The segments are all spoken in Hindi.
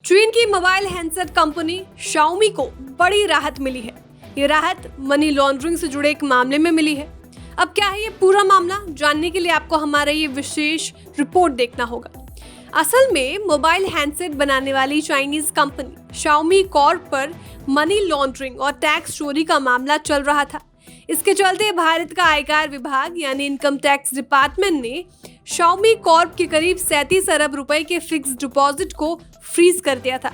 चीन की मोबाइल हैंडसेट कंपनी शाओमी को बड़ी राहत मिली है। ये राहत मनी लॉन्ड्रिंग से जुड़े एक मामले में मिली है। अब क्या है ये पूरा मामला, जानने के लिए आपको हमारा ये विशेष रिपोर्ट देखना होगा। असल में मोबाइल हैंडसेट बनाने वाली चाइनीज कंपनी शाओमी कॉर्प पर मनी लॉन्ड्रिंग और टैक्स चोरी का मामला चल रहा था। इसके चलते भारत का आयकर विभाग यानी इनकम टैक्स डिपार्टमेंट ने शाओमी कॉर्प के करीब 37 अरब रुपए के फिक्स डिपॉजिट को फ्रीज कर दिया था।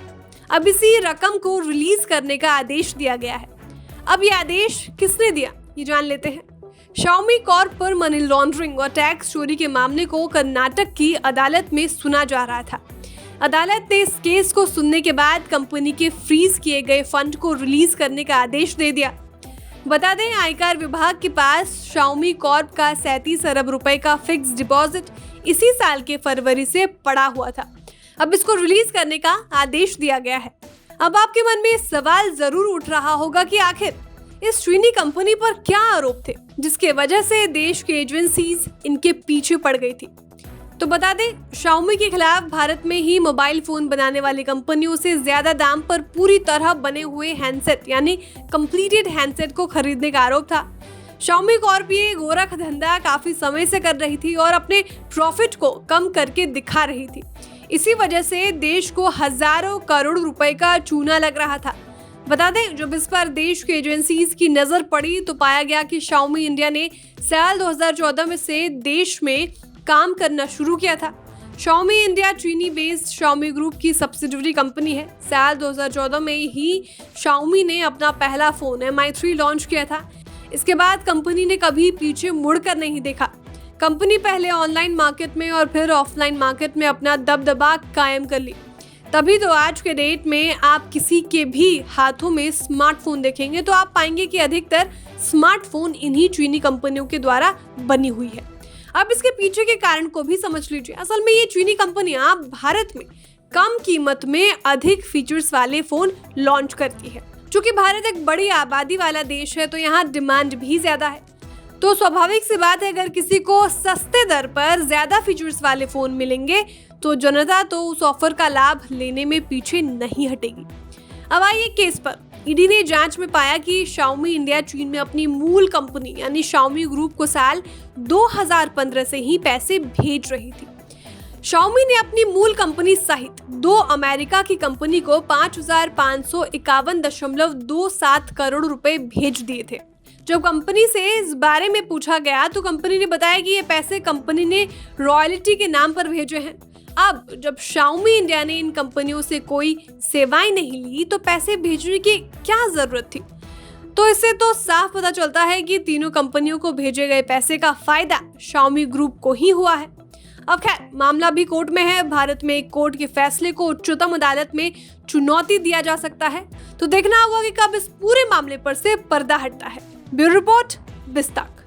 अब इसी रकम को रिलीज करने का आदेश दिया गया है। अब ये आदेश किसने दिया, ये जान लेते हैं। शाओमी कॉर्प पर मनी लॉन्ड्रिंग और टैक्स चोरी के मामले को कर्नाटक की अदालत में सुना जा रहा था। अदालत ने इस केस को सुनने के बाद कंपनी के फ्रीज किए गए फंड को रिलीज करने का आदेश दे दिया। बता दें, आयकर विभाग के पास शाओमी कॉर्प का 37 अरब रुपए का फिक्स डिपॉजिट इसी साल के फरवरी से पड़ा हुआ था। अब इसको रिलीज करने का आदेश दिया गया है। अब आपके मन में सवाल जरूर उठ रहा होगा कि आखिर इस चीनी कंपनी पर क्या आरोप थे जिसके वजह से देश की एजेंसीज इनके पीछे पड़ गई थी। तो बता दें, शाओमी के खिलाफ भारत में ही मोबाइल फोन बनाने वाली कंपनियों से ज्यादा दाम पर पूरी तरह बने हुए हैंडसेट यानी कंप्लीटेड हैंडसेट को खरीदने का आरोप था। शाओमी कॉर्प ये गोरख धंधा काफी समय से कर रही थी और अपने प्रॉफिट को कम करके दिखा रही थी। इसी वजह से देश को हजारों करोड़ रुपए का चूना लग रहा था। बता दें, जब इस पर देश की एजेंसीज की नजर पड़ी तो पाया गया कि शाओमी इंडिया ने साल 2014 में से देश में काम करना शुरू किया था। शाओमी इंडिया चीनी बेस्ड शाओमी ग्रुप की सब्सिडियरी कंपनी है। साल 2014 में ही शाओमी ने अपना पहला फोन Mi 3 लॉन्च किया था। इसके बाद कंपनी ने कभी पीछे मुड़कर नहीं देखा। कंपनी पहले ऑनलाइन मार्केट में और फिर ऑफलाइन मार्केट में अपना दबदबा कायम कर ली। तभी तो आज के डेट में आप किसी के भी हाथों में स्मार्टफोन देखेंगे तो आप पाएंगे कि अधिकतर स्मार्टफोन इन्हीं चीनी कंपनियों के द्वारा बनी हुई है। अब इसके पीछे के कारण को भी समझ लीजिए। असल में ये चीनी कंपनियां भारत में कम कीमत में अधिक फीचर्स वाले फोन लॉन्च करती है। चूंकि भारत एक बड़ी आबादी वाला देश है तो यहाँ डिमांड भी ज्यादा है, तो स्वाभाविक सी बात है अगर किसी को सस्ते दर पर ज्यादा फीचर्स वाले फोन मिलेंगे तो जनता तो उस ऑफर का लाभ लेने में पीछे नहीं हटेगी। अब आइए केस पर। ईडी ने जांच में पाया कि शाओमी इंडिया चीन में अपनी मूल कंपनी यानी शाओमी ग्रुप को साल 2015 से ही पैसे भेज रही थी। शाओमी ने अपनी मूल कंपनी सहित 2 अमेरिका की कंपनी को 5,551.27 करोड़ रुपए भेज दिए थे। जब कंपनी से इस बारे में पूछा गया तो कंपनी ने बताया कि ये पैसे कंपनी ने रॉयल्टी के नाम पर भेजे हैं। अब जब शाओमी इंडिया ने इन कंपनियों से कोई सेवाएं नहीं ली तो पैसे भेजने की क्या जरूरत थी। तो इससे तो साफ पता चलता है कि तीनों कंपनियों को भेजे गए पैसे का फायदा शाओमी ग्रुप को ही हुआ है। अब खैर, मामला भी कोर्ट में है। भारत में एक कोर्ट के फैसले को उच्चतम अदालत में चुनौती दिया जा सकता है। तो देखना होगा कि कब इस पूरे मामले पर से पर्दा हटता है। Bureau report, बिस्ताक।